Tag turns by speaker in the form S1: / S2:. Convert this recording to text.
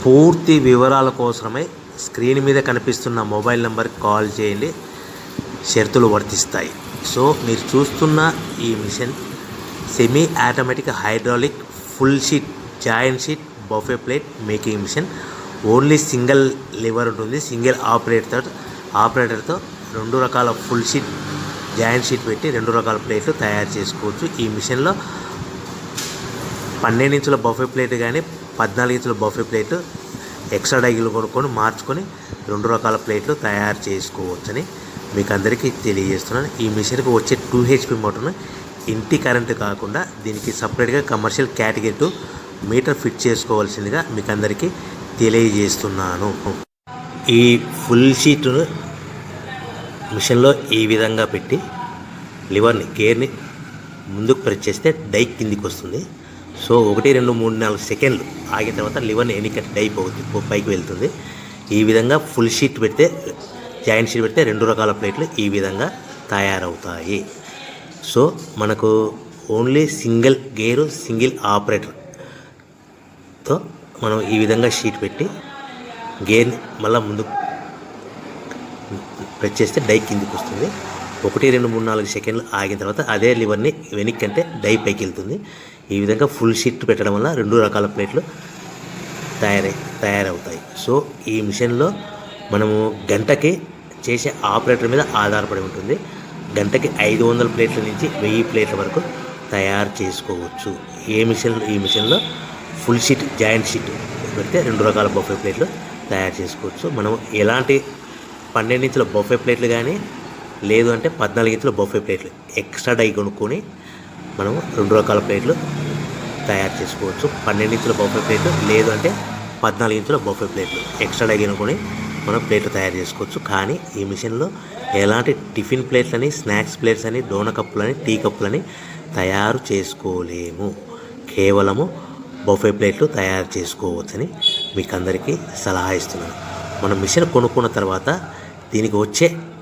S1: పూర్తి వివరాల కోసమై స్క్రీన్ మీద కనిపిస్తున్న మొబైల్ నెంబర్కి కాల్ చేయండి. షరతులు వర్తిస్తాయి. సో మీరు చూస్తున్న ఈ machine semi automatic hydraulic full sheet joint sheet buffet plate making machine. Only single lever ఉంటుంది. సింగిల్ ఆపరేటర్తో 2 రకాల ఫుల్ షీట్ జాయింట్ షీట్ పెట్టి 2 రకాల ప్లేట్లు తయారు చేసుకోవచ్చు. ఈ మిషన్లో 12 ఇంచుల బఫే ప్లేట్ కానీ 14 ఇంచుల బఫే ప్లేట్ ఎక్స్ట్రా డైలు కొనుక్కొని మార్చుకొని 2 రకాల ప్లేట్లు తయారు చేసుకోవచ్చని మీకు అందరికీ తెలియజేస్తున్నాను. ఈ మిషన్కి వచ్చే 2 HP మోటార్ను ఇంటి కరెంటు కాకుండా దీనికి సపరేట్గా కమర్షియల్ కేటగిరీ 2 మీటర్ ఫిట్ చేసుకోవాల్సిందిగా మీకు అందరికీ తెలియజేస్తున్నాను. ఈ ఫుల్ షీట్ను మిషన్లో ఈ విధంగా పెట్టి లివర్ని గేర్ని ముందుకు ప్రెస్ చేస్తే డై కిందికి వస్తుంది. సో 1 2 3 4 సెకండ్లు ఆగిన తర్వాత లివర్ని ఎన్నికట్ డై పైకి వెళ్తుంది. ఈ విధంగా ఫుల్ షీట్ పెడితే జాయింట్ షీట్ పెడితే 2 రకాల ప్లేట్లు ఈ విధంగా తయారవుతాయి. సో మనకు ఓన్లీ సింగిల్ గేరు సింగిల్ ఆపరేటర్తో మనం ఈ విధంగా షీట్ పెట్టి గేర్ని మళ్ళీ ముందుకు ప్రెస్ చేస్తే డై కిందికి వస్తుంది. 1 2 3 4 సెకండ్లు ఆగిన తర్వాత అదే లివర్ని వెనక్కి అంటే డై పైకి వెళ్తుంది. ఈ విధంగా ఫుల్ షీట్ పెట్టడం వల్ల 2 రకాల ప్లేట్లు తయారవుతాయి. సో ఈ మిషన్లో మనము గంటకి చేసే ఆపరేటర్ మీద ఆధారపడి ఉంటుంది. గంటకి 500 ప్లేట్ల నుంచి 1000 ప్లేట్ల వరకు తయారు చేసుకోవచ్చు. ఈ మిషన్లో ఫుల్ షీట్ జాయింట్ షీట్ పెడితే 2 రకాల బఫే ప్లేట్లు తయారు చేసుకోవచ్చు. మనం ఎలాంటి 12 ఇంచుల బఫే ప్లేట్లు కానీ లేదు అంటే 14 ఇంచుల బఫే ప్లేట్లు ఎక్స్ట్రా డై కొనుక్కొని మనం 2 రకాల ప్లేట్లు తయారు చేసుకోవచ్చు. 12 ఇంచుల బఫే ప్లేట్లు లేదు అంటే 14 ఇంచుల బఫే ప్లేట్లు ఎక్స్ట్రా డై కొనుక్కొని మనం ప్లేట్లు తయారు చేసుకోవచ్చు. కానీ ఈ మిషన్లో ఎలాంటి టిఫిన్ ప్లేట్లని స్నాక్స్ ప్లేట్స్ అని డోన కప్పులని టీ కప్పులని తయారు చేసుకోలేము. కేవలము బఫే ప్లేట్లు తయారు చేసుకోవచ్చని మీకు అందరికీ సలహా ఇస్తున్నాను. మనం మిషన్ కొనుక్కున్న తర్వాత దీనికి వచ్చే